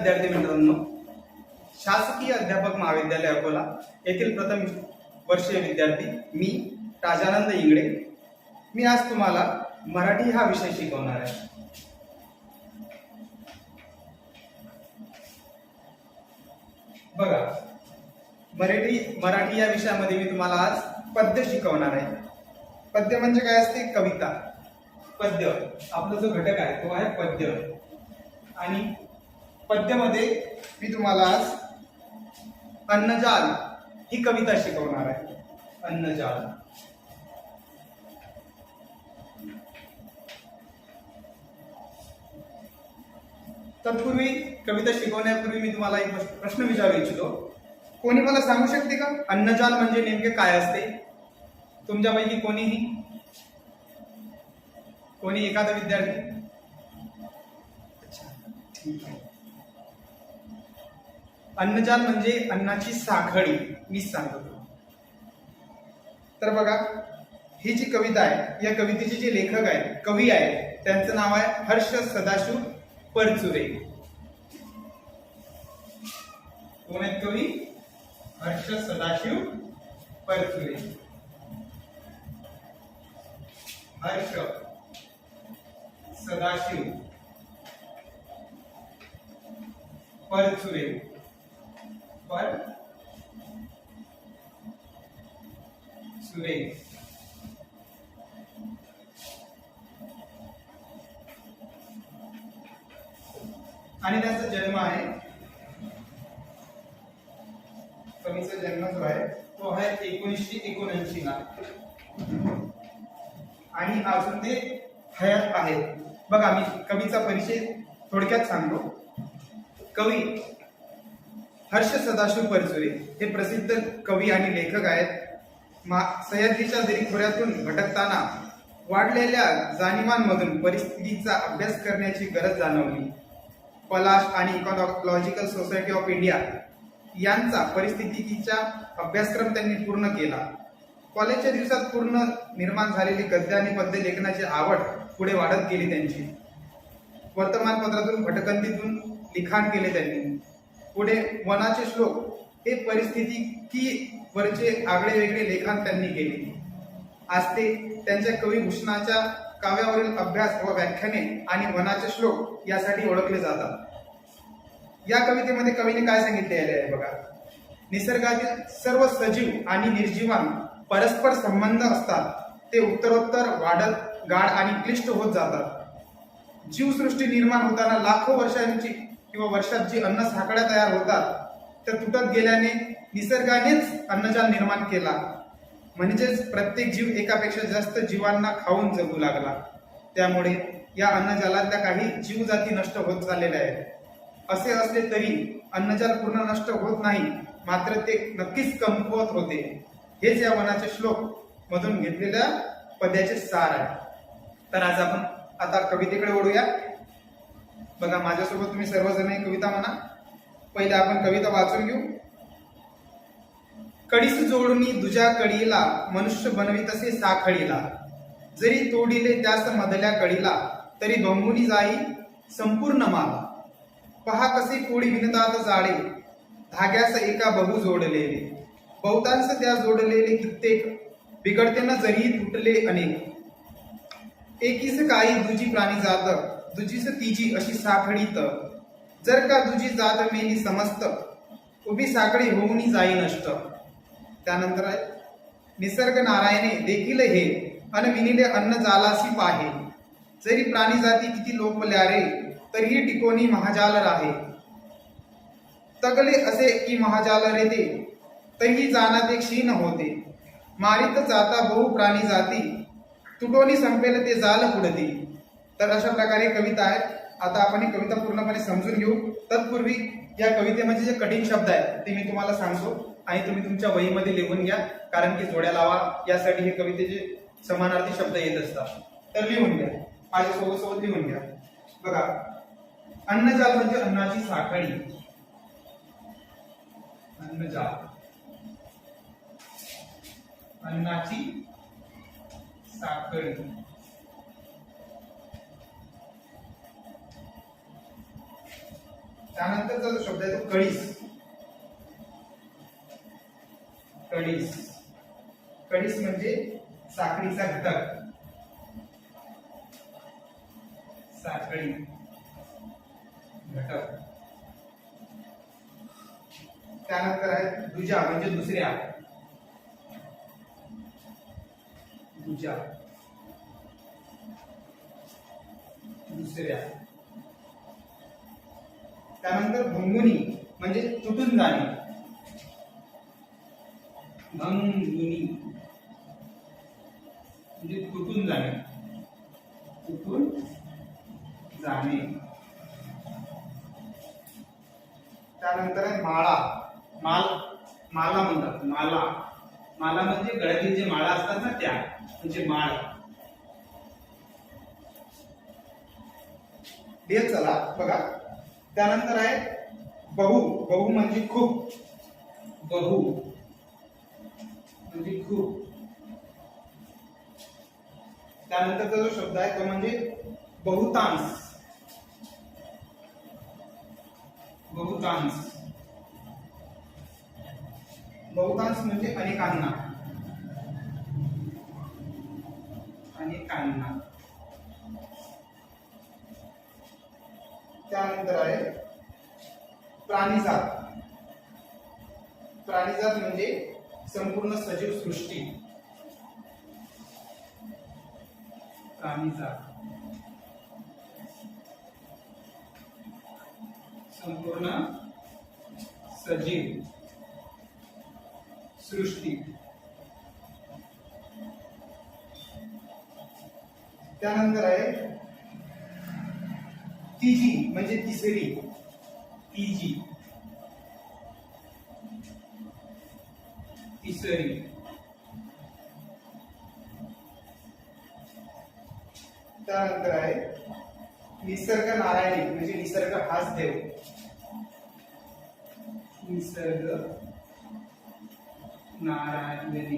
विद्यार्थी मित्रांनो, शासकीय अध्यापक महाविद्यालय अकोला येथील प्रथम वर्षीय विद्यार्थी मी राजानंद इंगळे. मी आज तुम्हाला मराठी हा विषय शिकवणार आहे. बघा, मराठी या विषयामध्ये मी तुम्हाला आज पद्य शिकवणार आहे. पद्य म्हणजे काय असते? कविता. पद्य आपला जो घटक आहे तो आहे पद्य. आणि पद्यामध्ये मी तुम्हाला आज अन्नजाल ही कविता शिकवणार आहे. अन्नजाल. तत्पूर्वी कविता शिकवण्यापूर्वी मी तुम्हाला एक प्रश्न विचारू इच्छितो. कोणी मला सांगू शकते का अन्नजाल म्हणजे नेमके काय असते? तुमच्यापैकी कोणी एखादा विद्यार्थी? अच्छा, ठीक आहे. अन्नजाल म्हणजे अन्नाची साखळी. मीच सांगतो. तर बघा, ही जी कविता आहे, या कवितेचे जे लेखक आहेत, कवी आहेत, त्यांचं नाव आहे हर्ष सदाशिव परचुरे. कोण आहेत कवी? हर्ष सदाशिव परचुरे. हर्ष सदाशिव परचुरे. परचुरे. आणि त्यांचा जन्म आहे, कवीचा जन्म जो आहे तो आहे 1979 ला. आणि अजून ते हयात आहेत. बघा, मी कवीचा परिचय थोडक्यात सांगतो. कवी हर्ष सदाशिव परचुरे हे प्रसिद्ध कवी आणि लेखक आहेत. सह्याद्रीच्या दरीखोऱ्यातून भटकताना वाढलेल्या जाणीवांमधून परिस्थितीचा अभ्यास करण्याची गरज जाणवली. पलाश आणि इकॉलॉजिकल सोसायटी ऑफ इंडिया यांचा परिस्थितीचा अभ्यासक्रम त्यांनी पूर्ण केला. कॉलेजच्या दिवसात पूर्ण निर्माण झालेली गद्य आणि पद्य लेखनाची आवड पुढे वाढत गेली त्यांची. वर्तमानपत्रातून भटकंतीतून लिखाण केले त्यांनी. पुढे वनाचे श्लोक हे परिस्थिती वरचे आगळे वेगळे लेखन त्यांनी केले. आज ते त्यांच्या कविभूषणाच्या काव्यावरील अभ्यास व व्याख्याने आणि वनाचे श्लोक यासाठी ओळखले जातात. या कवितेमध्ये कवीने काय सांगितले आहे बघा, निसर्गातील सर्व सजीव आणि निर्जीवां परस्पर संबंध असतात. ते उत्तरोत्तर वाढत गाढ आणि क्लिष्ट होत जातात. जीवसृष्टी निर्माण होताना लाखो वर्षांची किंवा वर्षात जी अन्न साखळ्या तयार होतात त्या तुटत गेल्याने निसर्गानेच अन्नजाल निर्माण केला. म्हणजेच प्रत्येक जीव एकापेक्षा जास्त जीवांना खाऊन जगू लागला. त्यामुळे या अन्नजालातल्या काही जीवजाती नष्ट होत चाललेल्या आहेत. असे असले तरी अन्नजाल पूर्ण नष्ट होत नाही, मात्र ते नक्कीच कमकुवत होते. हेच या वनाचे श्लोक मधून घेतलेल्या पद्याचे सार आहे. तर आज आपण आता कवितेकडे वळूया. बघा, माझ्यासोबत तुम्ही सर्वजण ही कविता म्हणा. पहिले आपण कविता वाचून घेऊ. कडीस जोडणी दुजा कडीला मनुष्य बनवितसे साखळीला. जरी तोडिले त्यास मधल्या कडीला तरी भंगुनी जाई संपूर्ण माला. पहा कसे कोडी विणतात जाळे धाग्यास एका बहु जोडलेले. बहुतांश त्या जोडलेले कित्येक बिघडते न जरी तुटले अनेक. एकीस काही दुजी प्राणी जात दुजीस तिजी अशी साखळीत. जर का दुजी जात मेली समस्त उभी साखळी होऊनी जाई नष्ट. त्यानंतर आहे, निसर्ग नारायणे देखील हे अन विनिले अन्न जालासी पाहे. जरी प्राणी जाती किती लोपल्या रे तरीही टिकोनी महाजाल राहे. तगले असे की महाजाल रे ते तरीही जाना ते क्षीण होते. मारित जाता बहु प्राणी जाती तुटोनी संपेल ते जाल पुढती. तर अशा प्रकारे कविता आहे. आता आपण ही कविता पूर्णपणे समजून घेऊ. तत्पूर्वी या कवितेमध्ये जे कठीण शब्द आहेत ते मी तुम्हाला सांगतो आणि तुम्ही तुमच्या वहीमध्ये लिहून घ्या, कारण की जोड्या लावा यासाठी हे कवितेचे समानार्थी शब्द येत असतात. तर लिहून घ्या, माझ्या सोबत लिहून घ्या. बघा, अन्नजाल म्हणजे अन्नाची साखळी. अन्नजाल, अन्नाची साखळी. त्यानंतरचा जो शब्द आहे तो कळीस. कळीस कळीस म्हणजे साखळीचा घटक. साखळी घटक. त्यानंतर आहे दुजा म्हणजे दुसऱ्या. दुजा दुसऱ्या. त्यानंतर भंगुनी म्हणजे तुटून जाणे. भंगुनी म्हणजे तुटून जाणे. तुटून जाणे. त्यानंतर आहे माळा. माला म्हणतात. माला म्हणजे गळ्यातील जे माळा असतात ना त्या म्हणजे माळ. हे चला बघा. त्यानंतर आहे बहु म्हणजे खूप. बहु म्हणजे खूप. त्यानंतरचा जो शब्द आहे तो म्हणजे बहुतांश. बहुतांश बहुतांश म्हणजे अनेकांना. अनेकांना. त्यानंतर आहे प्राणीजात. प्राणीजात म्हणजे संपूर्ण सजीव सृष्टी. प्राणीजात संपूर्ण सजीव सृष्टी. त्यानंतर आहे तिजी म्हणजे तिसरी. तिजी तिसरी. त्यानंतर आहे निसर्ग नारायणी म्हणजे निसर्ग हाच देव. निसर्ग नारायणी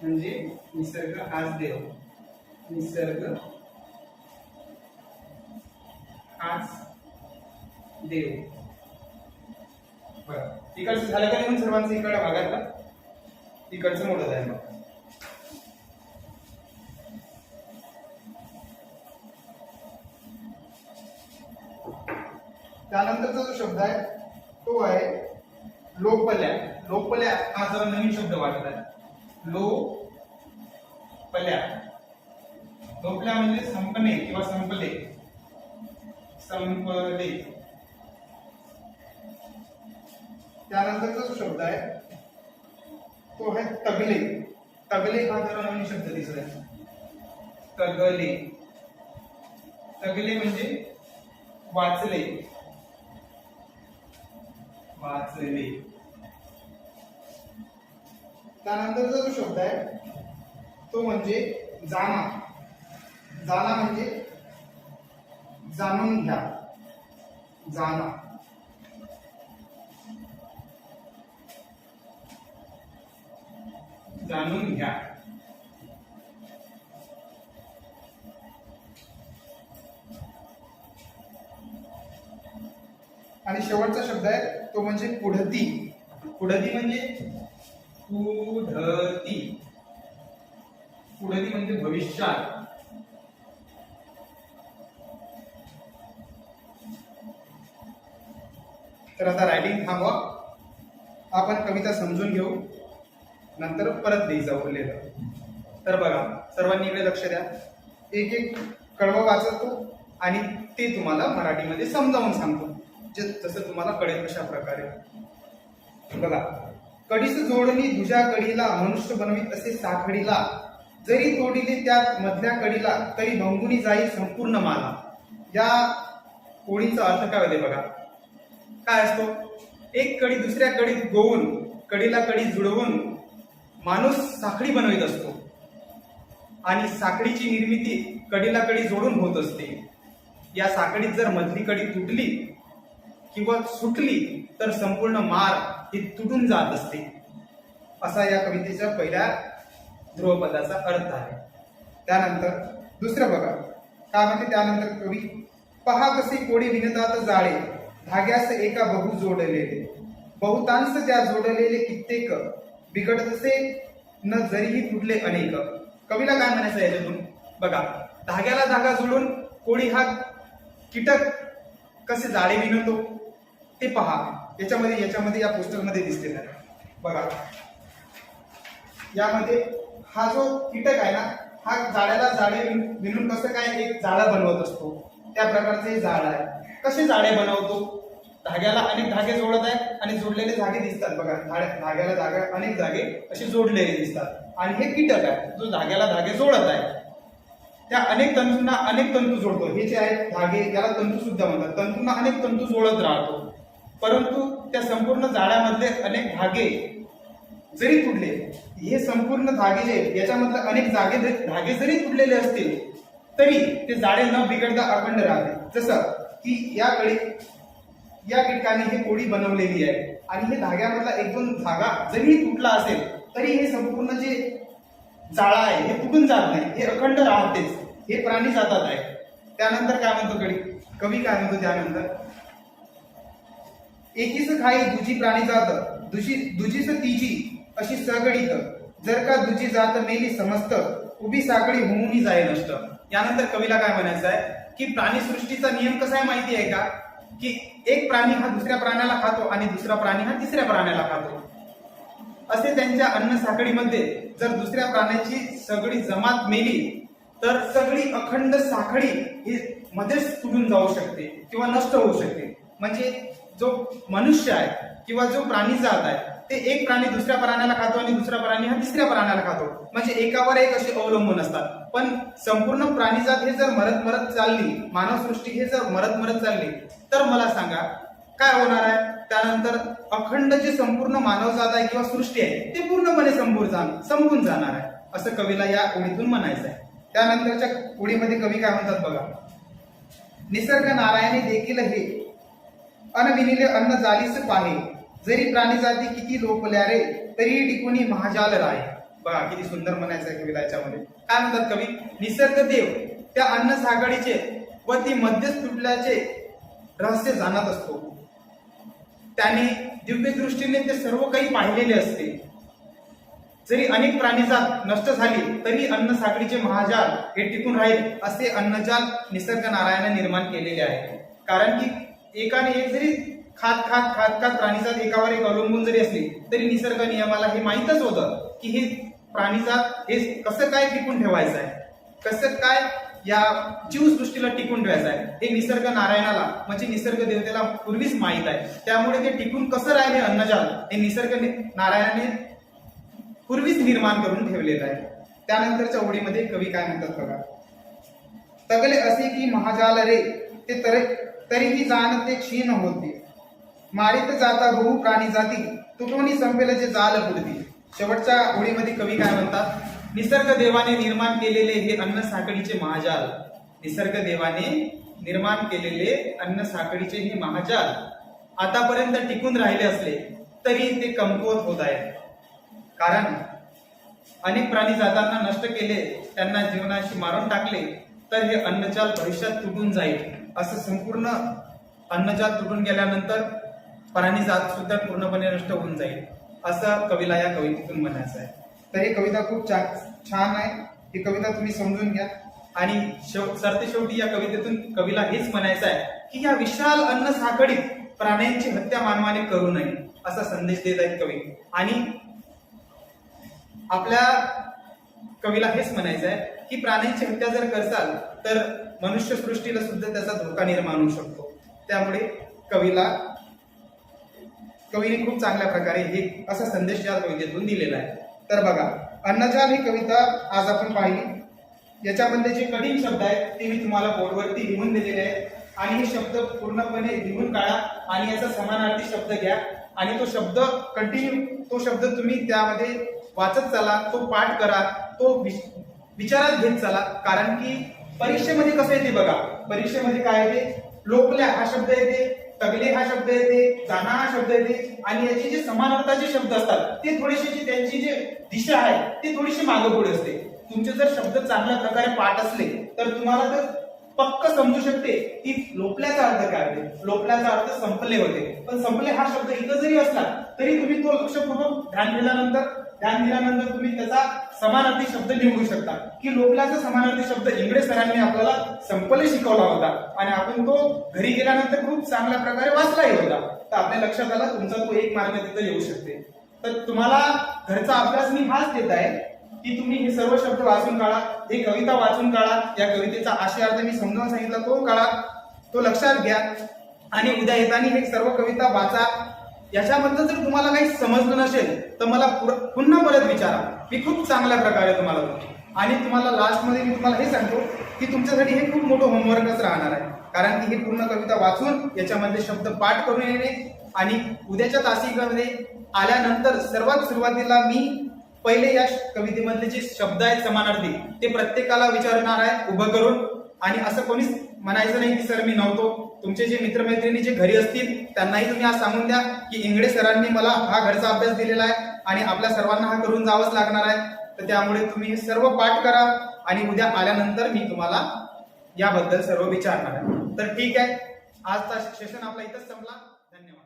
म्हणजे निसर्ग हाच देव. निसर्ग हाच देव. बरं, इकडचं झालं का नाही सर्वांचं? इकडे भागातला इकडचं मोठं आहे. मग त्यानंतरचा जो शब्द आहे तो आहे लोपल्या. लोपल्या हा जरा नवीन शब्द वाटत आहे. लोपल्या. लोपल्या म्हणजे संपणे किंवा संपले. संपले. त्यानंतरचा जो शब्द आहे तो आहे तगले. तगले हा जरा नवीन शब्द दिसत आहे. तगले. तगले म्हणजे वाचले. वाचले. त्यानंतरचा जो शब्द आहे तो म्हणजे जाणा. जाणा म्हणजे जाणून घ्या. जाणा. जाणून घ्या. आणि शेवटचा शब्द आहे तो म्हणजे पुढती. पुढती म्हणजे पुढती. पुढती म्हणजे भविष्यात. तर आता रायटिंग थांबवा. आपण कविता समजून घेऊ, नंतर परत लिहायचं उरलेलं. तर बघा, सर्वांनी इकडे लक्ष द्या. एक एक कडवं वाचतो आणि ते तुम्हाला मराठीमध्ये समजावून सांगतो, जसं तुम्हाला कळेल अशा प्रकारे. बघा, कडीस जोडणी दुजा कडीला मनुष्य बनवीत असे साखडीला, जरी तोडिले त्यात मधल्या कडीला तरी भंगुनी जाई संपूर्ण माला. या ओळीचा अर्थ काय होते बघा. काय असतो? एक कडी दुसऱ्या कडीत गोवून कडीला कडी जुळवून माणूस साखळी बनवित असतो आणि साखळीची निर्मिती कडीला कडी जोडून होत असते. या साखळीत जर मधली कडी तुटली किंवा सुटली तर संपूर्ण माळ ही तुटून जात असते. असा या कवितेच्या पहिल्या ध्रुवपदाचा अर्थ आहे. त्यानंतर दुसरं बघा काय म्हणते. त्यानंतर कवी, पहा कसे कोडे विणतात जाळे, धाग्यास एका बहु जोडलेले, बहुतांश त्या जोडलेले कित्येक, बिघडतसे न जरीही तुटले अनेक. कवीला काय म्हणायचं याच्यातून बघा, धाग्याला धागा जोडून कोळी हा कीटक कसे जाळे विणतो ते पहा. याच्यामध्ये या पोस्टरमध्ये दिसलेला आहे बघा. यामध्ये हा जो कीटक आहे ना, हा जाळ्याला जाळे विणून कसं काय एक जाळं बनवत असतो, त्या प्रकारचे हे जाळ आहे. कसे जाळे बनवतो? धाग्याला अनेक धागे जोडत आहे आणि जोडलेले धागे दिसतात बघा. धाग्याला धागा अनेक धागे असे जोडलेले दिसतात. आणि हे कीटक आहे जो धाग्याला धागे जोडत आहे, त्या अनेक तंतूंना अनेक तंतू जोडतो. हे जे आहेत धागे, याला तंतू सुद्धा म्हणतात. तंतूंना अनेक तंतू जोडत राहतो, परंतु त्या संपूर्ण जाळ्यामधले अनेक धागे जरी तुटले, हे संपूर्ण धागे जे याच्यामधले अनेक धागे जरी तुटलेले असतील तरी ते जाळे न बिघडता अखंड राहते. जसं की या कीटकाने हे कोळी बनवलेली आहे आणि हे धाग्यामधला एक दोन धागा जरी तुटला असेल तरी हे संपूर्ण जे जाळं आहे हे तुटून जात नाही, हे अखंड राहतेच. हे प्राणी जातात आहे. त्यानंतर काय म्हणतो कवी काय म्हणतो त्यानंतर, एकीच खाई दुजी प्राणी जात, दुजीच तिजी अशी सगळीत, जर का दुजी जात मेली समस्त, उभी साखळी होऊन जाय नष्ट. यानंतर कवीला काय म्हणायचं आहे की प्राणीसृष्टीचा नियम कसा आहे माहिती आहे का, की एक प्राणी हा दुसऱ्या प्राण्याला खातो आणि दुसरा प्राणी हा तिसऱ्या प्राण्याला खातो. असे त्यांच्या अन्न साखळीमध्ये जर दुसऱ्या प्राण्याची सगळी जमात मेली तर सगळी अखंड साखळी ही मध्येच तुटून जाऊ शकते किंवा नष्ट होऊ शकते. म्हणजे जो मनुष्य आहे किंवा जो प्राणी जात आहे ते एक प्राणी दुसऱ्या प्राण्याला खातो आणि दुसरा प्राणी हा तिसऱ्या प्राण्याला खातो. म्हणजे एकावर एक असे अवलंबून असतात. पण संपूर्ण प्राणीजात हे जर मरत मरत चालली, मानवसृष्टी हे जर मरत मरत चालली, तर मला सांगा काय होणार आहे? त्यानंतर अखंड जे संपूर्ण मानवजात आहे किंवा सृष्टी आहे ते पूर्णपणे संपून जाणार आहे, असं कवीला या ओळीतून म्हणायचं आहे. त्यानंतरच्या ओळीमध्ये कवी काय म्हणतात बघा, निसर्ग नारायणे देखील हे अनविनिले अन्न जालीस पाहे, जरी प्राणी जाती किती लोपल्या रे, तरी टिकूनी महाजाल राय. बघा किती सुंदर म्हणायचं आहे कवीला याच्यामध्ये. काय म्हणतात कवी, निसर्ग देव त्या अन्न साखळीचे व ती मध्यच तुटल्याचे रहस्य जाणत असतो. त्याने दिव्य दृष्टीने ते सर्व काही पाहिलेले असते. जरी अनेक प्राणीजात नष्ट झाली तरी अन्न साखळीचे महाजाल हे टिकून राहील, असे अन्नजाल निसर्ग नारायणाने निर्माण केलेले आहे. कारण की एकाने एक जरी खात प्राणीजात एकावर एक अवलंबून जरी असली तरी निसर्ग नियमाला हे माहीतच होतं की हे प्राणीजात हे कसं काय टिकून ठेवायचं आहे, कसं काय या जीवसृष्टीला टिकून ठेवायचं आहे, हे निसर्ग नारायणाला म्हणजे निसर्ग देवतेला पूर्वीच माहीत आहे. त्यामुळे ते टिकून कसं राहिले अन्नजाल हे निसर्ग नारायणाने पूर्वीच निर्माण करून ठेवलेलं आहे. त्यानंतरच्या ओळीमध्ये कवी काय म्हणतात बघा, तगले असे की महाजाल रे ते तरीही जाण ते क्षीण होते, मारित जाता बहु प्राणी जाती, तुटवणी संपेल जे जाल पुढती. शेवटच्या ओळीमध्ये कवी काय म्हणतात, निसर्ग देवाने निर्माण केलेले हे अन्न साखळीचे महाजाल, निसर्ग देवाने निर्माण केलेले अन्न साखळीचे हे महाजाल आतापर्यंत टिकून राहिले असले तरी ते कमकुवत होत आहेत. कारण अनेक प्राणी जातांना नष्ट केले, त्यांना जीवनाशी मारून टाकले, तर हे अन्नजाल भविष्यात तुटून जाईल. असं संपूर्ण अन्नजाल तुटून गेल्यानंतर प्राणी जात सुद्धा पूर्णपणे नष्ट होऊन जाईल, असं कवीला या कवितेतून म्हणायचं आहे. तर ही कविता खूप छान आहे. ही कविता तुम्ही समजून घ्या. आणि सरतेशेवटी या कवितेतून कवीला हेच म्हणायचं आहे की या विशाल अन्न साखळीत प्राण्यांची हत्या मानवाने करू नये, असा संदेश देत आहेत कवी. आणि आपल्या कवीला हेच म्हणायचं आहे की प्राण्यांची हत्या जर करसाल तर मनुष्य सृष्टीला सुद्धा त्याचा धोका निर्माण होऊ शकतो. त्यामुळे कवीने खूप चांगल्या प्रकारे हे असा संदेश या कवितेतून दिलेला आहे. तर बघा, अन्नजाल ही कविता आज आपण पाहिली. याच्यामध्ये जे कठीण शब्द आहेत ते मी तुम्हाला बोर्डवरती लिहून दिलेले आहेत आणि हे शब्द पूर्णपणे लिहून काढा आणि याचा समानार्थी शब्द घ्या आणि तो शब्द तुम्ही त्यामध्ये वाचत चला, तो पाठ करा, तो विचारात घेत चला. कारण की परीक्षेमध्ये कसं येते बघा, परीक्षेमध्ये काय येते, लोकल्या हा शब्द येते, तगले हा शब्द येते, जाना हा शब्द येते आणि याचे जे समानार्थाचे शब्द असतात ते थोडेसे त्यांची जे दिशा आहे ती थोडीशी मागे पुढे असते. तुमचे जर शब्द चांगल्या प्रकारे पाठ असले तर तुम्हाला तर पक्क समजू शकते की लोपल्याचा अर्थ काय होते. लोपल्याचा अर्थ संपले होते. पण संपले हा शब्द इथं जरी असला तरी तुम्ही तो लक्षपूर्वक ध्यान दिल्यानंतर तुम्ही त्याचा समानार्थी शब्द निवडू शकता की लोपल्याचा समानार्थी शब्द इंगळे सरांनी आपल्याला संपले शिकवला होता आणि आपण तो घरी गेल्यानंतर खूप चांगल्या प्रकारे वाचलाही होता. तर आपल्या लक्षात आला तुमचा तो 1 मार्क तिथं येऊ शकते. तर तुम्हाला घरचा अभ्यास मी हाच देत आहे की तुम्ही हे सर्व शब्द वाचून काढा, हे कविता वाचून काढा, या कवितेचा आशय अर्थ मी समजावून सांगितला तो काढा, तो लक्षात घ्या आणि उद्या येताना हे सर्व कविता वाचा. याच्याबद्दल जर तुम्हाला काही समजलं नसेल तर मला पुन्हा परत विचारा, मी खूप चांगल्या प्रकारे तुम्हाला देतो. आणि तुम्हाला लास्टमध्ये मी तुम्हाला हे सांगतो की तुमच्यासाठी हे खूप मोठं होमवर्कच राहणार आहे, कारण की हे पूर्ण कविता वाचून याच्यामध्ये शब्द पाठ करून येणे आणि उद्याच्या तासिकेमध्ये आल्यानंतर सर्वात सुरुवातीला मी पहिले या कवितेमधले जे शब्द आहेत समानार्थी ते प्रत्येकाला विचारणार आहे उभं करून. आणि असं कोणीच म्हणायचं नाही की सर मी नव्हतो. तुमचे जे मित्रमैत्रिणी जे घरी असतील त्यांनाही तुम्ही आज सांगून द्या की इंगळे सरांनी मला हा घरचा अभ्यास दिलेला आहे आणि आपल्या सर्वांना हा करून जावंच लागणार आहे. तर त्यामुळे तुम्ही हे सर्व पाठ करा आणि उद्या आल्यानंतर मी तुम्हाला याबद्दल सर्व विचारणार आहे. तर ठीक आहे, आजचा सेशन आपला इथंच संपला. धन्यवाद.